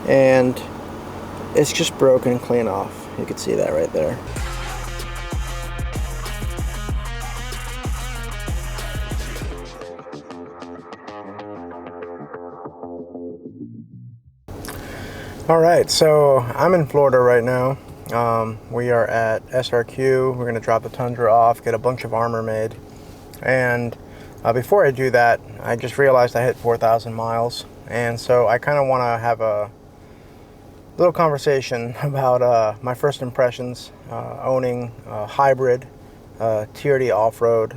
and it's just broken clean off. You can see that right there. Alright, so I'm in Florida right now. We are at SRQ. We're going to drop the Tundra off, get a bunch of armor made. And before I do that, I just realized I hit 4,000 miles. And so I kind of want to have a little conversation about my first impressions owning a hybrid TRD Off Road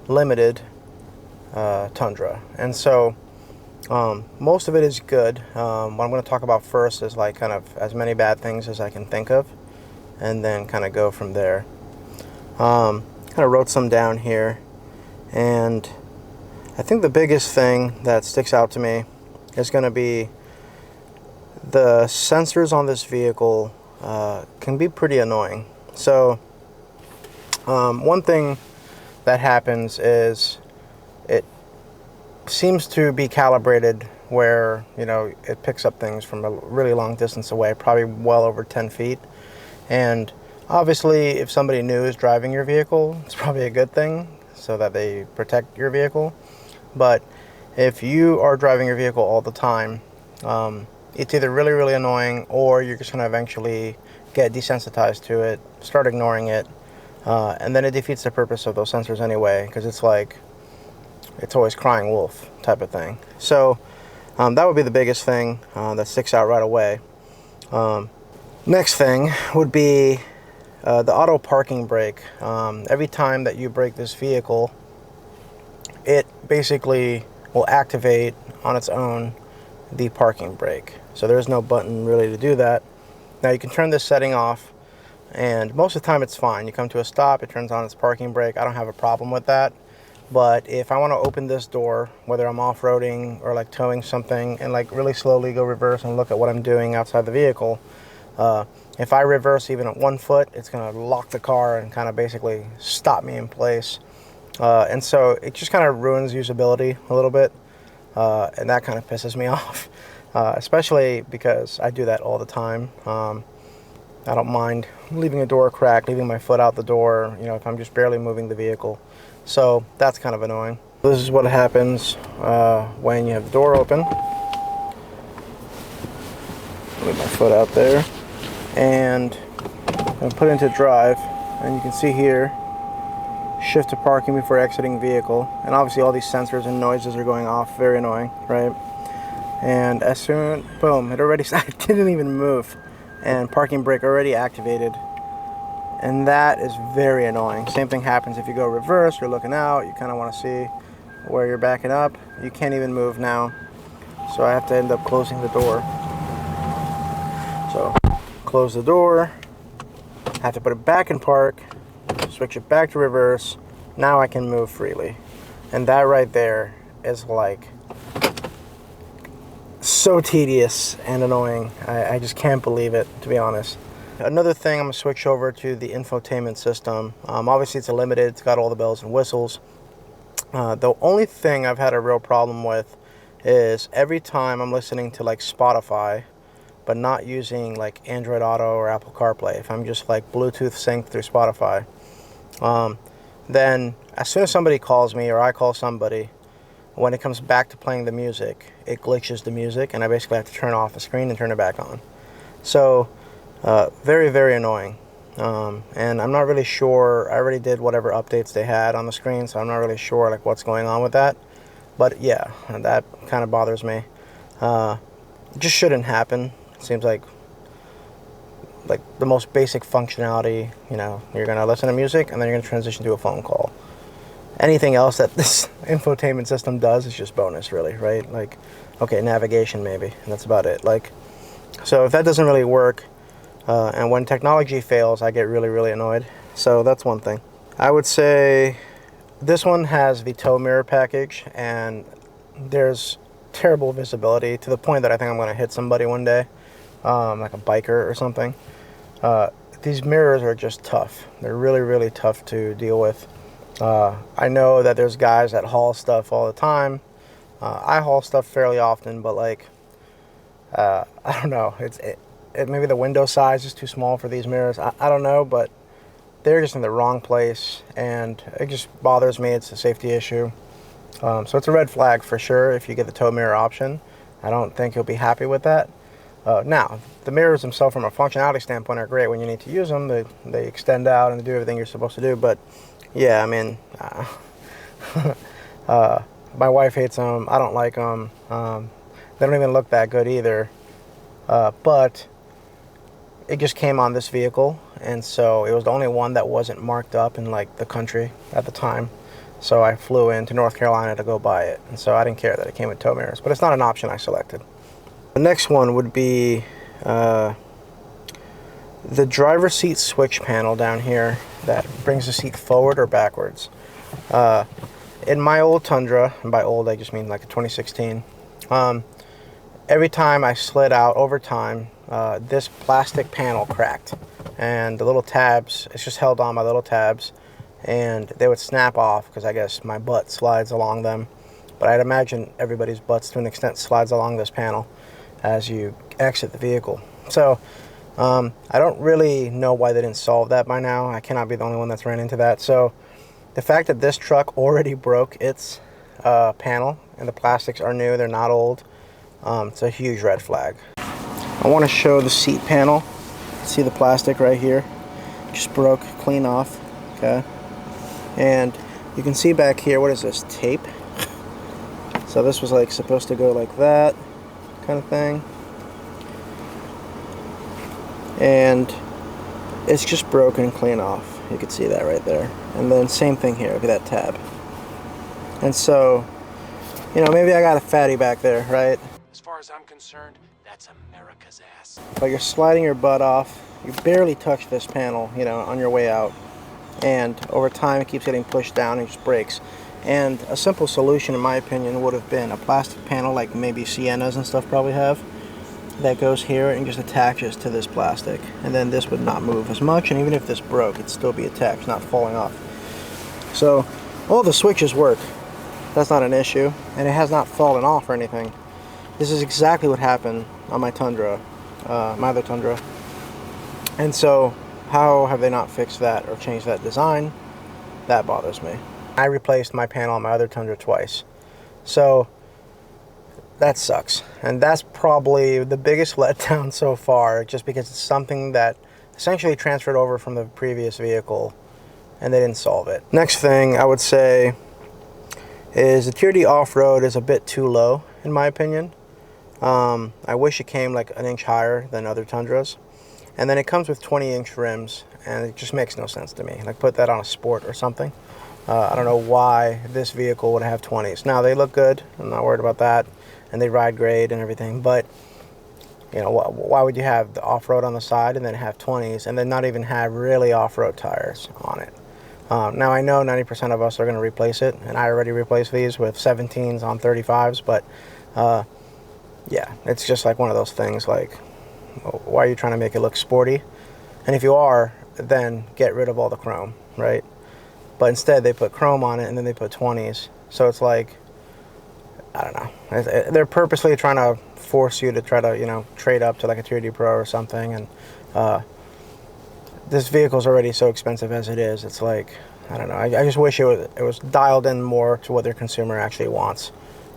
limited Tundra. And so most of it is good. What I'm going to talk about first is like kind of as many bad things as I can think of, and then kind of go from there. Kind of wrote some down here, and I think the biggest thing that sticks out to me is going to be the sensors on this vehicle can be pretty annoying. So one thing that happens is it seems to be calibrated where, you know, it picks up things from a really long distance away, probably well over 10 feet. And obviously, if somebody new is driving your vehicle, it's probably a good thing so that they protect your vehicle. But if you are driving your vehicle all the time, it's either really, really annoying, or you're just going to eventually get desensitized to it, start ignoring it, and then it defeats the purpose of those sensors anyway, because it's like, it's always crying wolf type of thing. So that would be the biggest thing that sticks out right away. Next thing would be the auto parking brake. Every time that you brake this vehicle, it basically will activate on its own the parking brake. So there's no button really to do that. Now you can turn this setting off, and most of the time it's fine. You come to a stop, it turns on its parking brake. I don't have a problem with that. But if I want to open this door, whether I'm off-roading or like towing something, and like really slowly go reverse and look at what I'm doing outside the vehicle, if I reverse even at 1 foot, it's going to lock the car and kind of basically stop me in place. And so it just kind of ruins usability a little bit, and that kind of pisses me off, especially because I do that all the time. I don't mind leaving a door cracked, leaving my foot out the door, you know, if I'm just barely moving the vehicle. So that's kind of annoying. This is what happens when you have the door open. Put my foot out there, and I'm put into drive, and you can see here, shift to parking before exiting vehicle, and obviously all these sensors and noises are going off. Very annoying, right? And as soon, boom, it already, I didn't even move, and parking brake already activated. And that is very annoying. Same thing happens if you go reverse, you're looking out, you kind of want to see where you're backing up. You can't even move now. So I have to end up closing the door. So close the door, have to put it back in park, switch it back to reverse. Now I can move freely. And that right there is like so tedious and annoying. I just can't believe it, to be honest. Another thing, I'm going to switch over to the infotainment system. Obviously it's a limited, it's got all the bells and whistles. The only thing I've had a real problem with is every time I'm listening to like Spotify, but not using like Android Auto or Apple CarPlay, if I'm just like Bluetooth synced through Spotify, then as soon as somebody calls me or I call somebody, when it comes back to playing the music, it glitches the music, and I basically have to turn off the screen and turn it back on. So very, very annoying. And I'm not really sure. I already did whatever updates they had on the screen, so I'm not really sure like what's going on with that. But yeah, that kind of bothers me. It just shouldn't happen. It seems like the most basic functionality, you know, you're going to listen to music and then you're going to transition to a phone call. Anything else that this infotainment system does is just bonus, really, right? Like, okay, navigation maybe, and that's about it. Like, so if that doesn't really work, and when technology fails, I get really, really annoyed. So that's one thing. I would say this one has the tow mirror package, and there's terrible visibility to the point that I think I'm going to hit somebody one day, like a biker or something. These mirrors are just tough. They're really, really tough to deal with. I know that there's guys that haul stuff all the time. I haul stuff fairly often, but like, I don't know. Maybe the window size is too small for these mirrors. I don't know, but they're just in the wrong place, and it just bothers me. It's a safety issue. So it's a red flag for sure if you get the tow mirror option. I don't think you'll be happy with that. Now, the mirrors themselves from a functionality standpoint are great when you need to use them. They extend out and they do everything you're supposed to do. But yeah, I mean, my wife hates them. I don't like them. They don't even look that good either. But it just came on this vehicle, and so it was the only one that wasn't marked up in like the country at the time. So I flew into North Carolina to go buy it, and so I didn't care that it came with tow mirrors, but it's not an option I selected. The next one would be the driver's seat switch panel down here that brings the seat forward or backwards. In my old Tundra, and by old I just mean like a 2016, every time I slid out over time, this plastic panel cracked, and the little tabs, it's just held on by little tabs, and they would snap off because I guess my butt slides along them. But I'd imagine everybody's butts to an extent slides along this panel as you exit the vehicle. So I don't really know why they didn't solve that by now. I cannot be the only one that's ran into that. So the fact that this truck already broke its panel and the plastics are new, they're not old, it's a huge red flag. I want to show the seat panel. See the plastic right here? Just broke clean off. Okay. And you can see back here, what is this, tape? So this was like supposed to go like that kind of thing, and it's just broken clean off. You can see that right there. And then same thing here, look at that tab. And so, you know, maybe I got a fatty back there, right? As far as I'm concerned, that's America's ass. But you're sliding your butt off, you barely touch this panel, you know, on your way out, and over time it keeps getting pushed down and just breaks. And a simple solution, in my opinion, would have been a plastic panel like maybe Siennas and stuff probably have, that goes here and just attaches to this plastic, and then this would not move as much, and even if this broke, it'd still be attached, not falling off. So all the switches work. That's not an issue, and it has not fallen off or anything. This is exactly what happened on my Tundra, my other Tundra. And so how have they not fixed that or changed that design? That bothers me. I replaced my panel on my other Tundra twice. So that sucks. And that's probably the biggest letdown so far, just because it's something that essentially transferred over from the previous vehicle and they didn't solve it. Next thing I would say is the TRD Off Road is a bit too low in my opinion. I wish it came like an inch higher than other Tundras. And then it comes with 20-inch rims, and it just makes no sense to me. Like, put that on a Sport or something. I don't know why this vehicle would have 20s. Now, they look good. I'm not worried about that. And they ride great and everything. But, you know, why would you have the off-road on the side and then have 20s and then not even have really off-road tires on it? Now, I know 90% of us are going to replace it. And I already replaced these with 17s on 35s. But, yeah, it's just like one of those things, like, why are you trying to make it look sporty? And if you are, then get rid of all the chrome, right? But instead they put chrome on it and then they put 20s. So it's like, I don't know. They're purposely trying to force you to try to, you know, trade up to like a TRD Pro or something. And this vehicle's already so expensive as it is. It's like, I don't know. I just wish it was dialed in more to what their consumer actually wants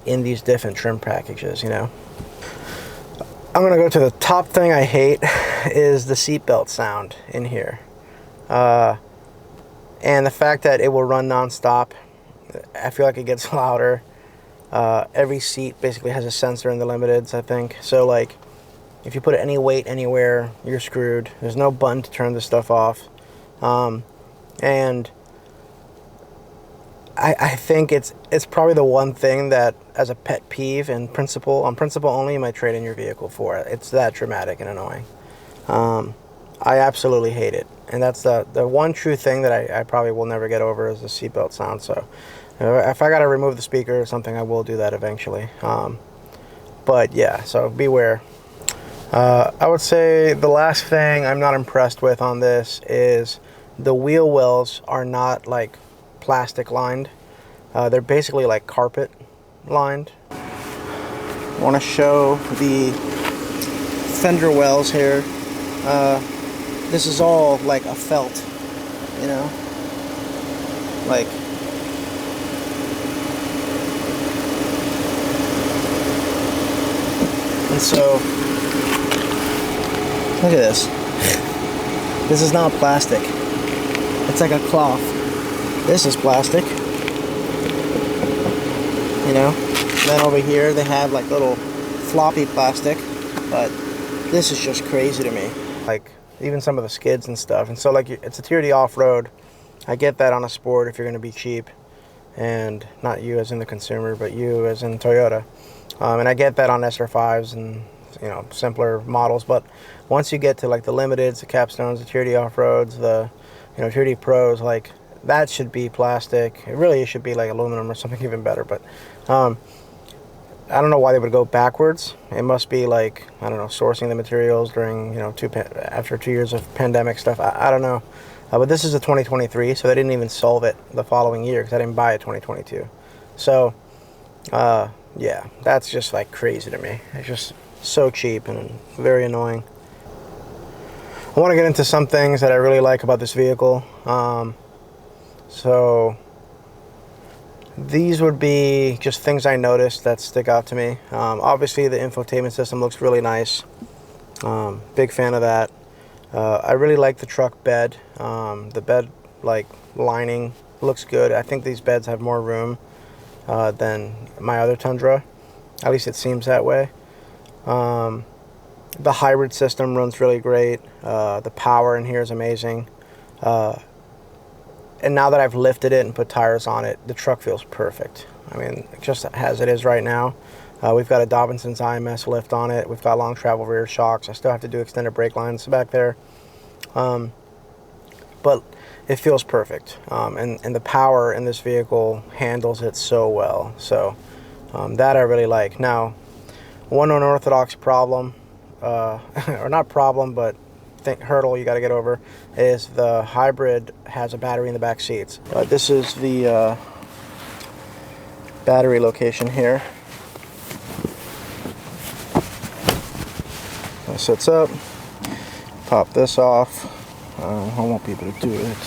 in these different trim packages, you know? I'm gonna go to the top thing I hate is the seatbelt sound in here. And the fact that it will run non-stop. I feel like it gets louder. Every seat basically has a sensor in the limiteds, I think. So like, if you put any weight anywhere, you're screwed. There's no button to turn this stuff off. And I think it's probably the one thing that, as a pet peeve and principle, on principle only, you might trade in your vehicle for it. It's that dramatic and annoying. I absolutely hate it. And that's the one true thing that I probably will never get over is the seatbelt sound. So if I got to remove the speaker or something, I will do that eventually. But yeah, so beware. I would say the last thing I'm not impressed with on this is the wheel wells are not like plastic lined. They're basically like carpet lined. I want to show the fender wells here. This is all like a felt, you know, like and so look at this. This is not plastic. It's like a cloth. This is plastic. You know? Then over here they have like little floppy plastic. But this is just crazy to me. Like even some of the skids and stuff. And so like it's a TRD Off Road. I get that on a sport if you're going to be cheap. And not you as in the consumer, but you as in Toyota. And I get that on SR5s and, you know, simpler models. But once you get to like the limiteds, the capstones, the TRD Off Roads, the, you know, TRD Pros, like that should be plastic. It really should be like aluminum or something even better. But I don't know why they would go backwards. It must be like, I don't know, sourcing the materials during, you know, after 2 years of pandemic stuff. I don't know. But this is a 2023, so they didn't even solve it the following year because I didn't buy it 2022. So, yeah, that's just like crazy to me. It's just so cheap and very annoying. I want to get into some things that I really like about this vehicle. So these would be just things I noticed that stick out to me. Obviously the infotainment system looks really nice. Big fan of that. I really like the truck bed. The bed like lining looks good. I think these beds have more room than my other Tundra. At least it seems that way. The hybrid system runs really great. The power in here is amazing. And now that I've lifted it and put tires on it, the truck feels perfect. I mean, just as it is right now. We've got a Dobinson's IMS lift on it. We've got long travel rear shocks. I still have to do extended brake lines back there. But it feels perfect. And the power in this vehicle handles it so well. So that I really like. Now, one unorthodox problem, or not problem, but hurdle you got to get over, is the hybrid has a battery in the back seats. This is the battery location here. It sits up, pop this off. I won't be able to do it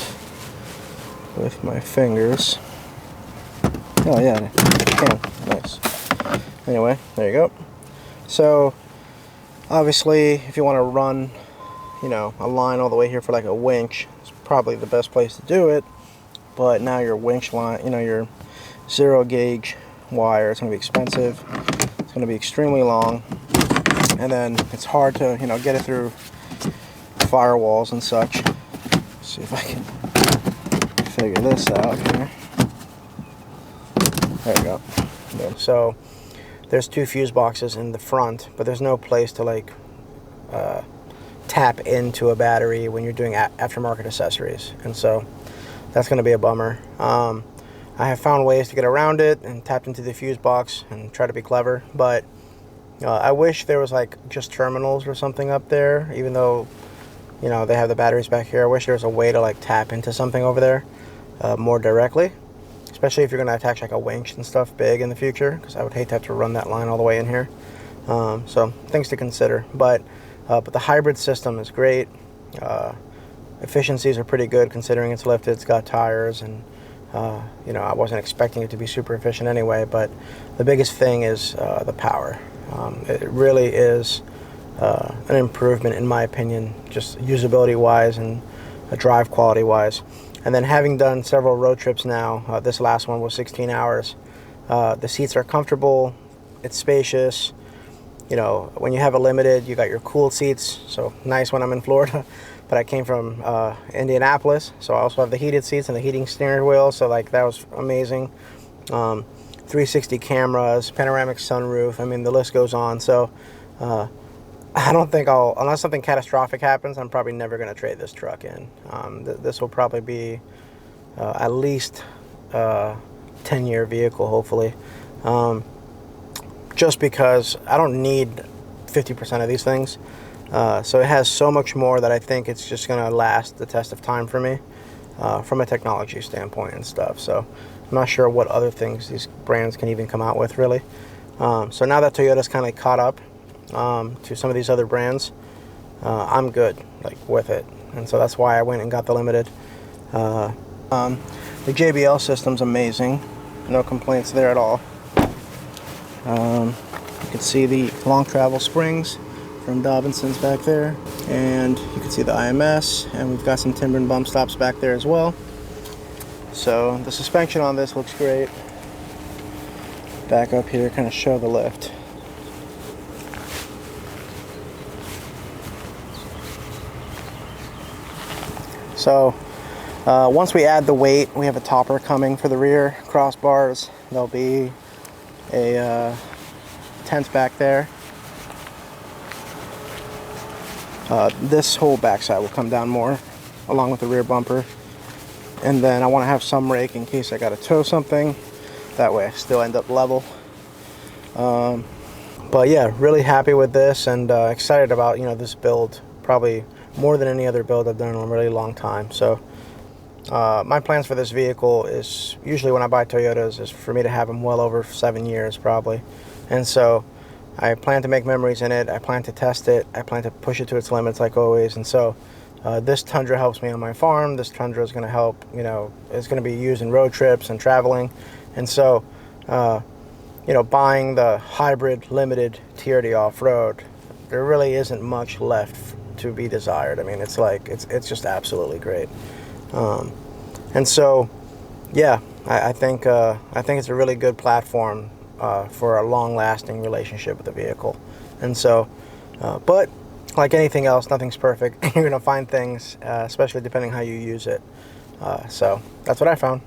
with my fingers. Oh yeah, I can. Nice. Anyway, there you go. So obviously if you want to run, you know, a line all the way here for like a winch, it's probably the best place to do it. But now your winch line, you know, your 0 gauge wire, it's going to be expensive. It's going to be extremely long. And then it's hard to, you know, get it through firewalls and such. Let's see if I can figure this out here. There we go. There. So there's 2 fuse boxes in the front, but there's no place to like tap into a battery when you're doing aftermarket accessories, and so that's going to be a bummer. I have found ways to get around it and tapped into the fuse box and try to be clever, but I wish there was like just terminals or something up there, even though, you know, they have the batteries back here. I wish there was a way to like tap into something over there more directly, especially if you're going to attach like a winch and stuff big in the future, because I would hate to have to run that line all the way in here. So things to consider, but the hybrid system is great. Efficiencies are pretty good considering it's lifted, it's got tires, and you know, I wasn't expecting it to be super efficient anyway, but the biggest thing is the power. It really is an improvement in my opinion, just usability wise and drive quality wise. And then having done several road trips now, this last one was 16 hours, the seats are comfortable, it's spacious. You know, when you have a limited, you got your cooled seats, so nice when I'm in Florida. But I came from Indianapolis, so I also have the heated seats and the heating steering wheel, so like that was amazing. 360 cameras, panoramic sunroof, I mean the list goes on. So I don't think unless something catastrophic happens, I'm probably never going to trade this truck in. This will probably be at least a 10-year vehicle, hopefully. Just because I don't need 50% of these things. So it has so much more that I think it's just going to last the test of time for me from a technology standpoint and stuff. So I'm not sure what other things these brands can even come out with, really. So now that Toyota's kind of caught up to some of these other brands, I'm good like with it, and so that's why I went and got the limited. The JBL system's amazing, no complaints there at all. You can see the long travel springs from Dobinson's back there, and you can see the IMS, and we've got some timber and bump stops back there as well. So the suspension on this looks great. Back up here, kind of show the lift. So once we add the weight, we have a topper coming for the rear crossbars. There'll be a tent back there. This whole backside will come down more, along with the rear bumper. And then I want to have some rake in case I got to tow something. That way I still end up level. But yeah, really happy with this, and excited about, you know, this build. Probably more than any other build I've done in a really long time. So my plans for this vehicle is, usually when I buy Toyotas, is for me to have them well over 7 years probably. And so I plan to make memories in it. I plan to test it. I plan to push it to its limits like always. And so this Tundra helps me on my farm. This Tundra is going to help, you know, it's going to be used in road trips and traveling. And so, you know, buying the hybrid limited TRD Off Road, there really isn't much left to be desired. I mean, it's like, it's just absolutely great. And so, yeah, I think it's a really good platform for a long-lasting relationship with the vehicle. And so, but like anything else, nothing's perfect. You're gonna find things, especially depending how you use it. So that's what I found.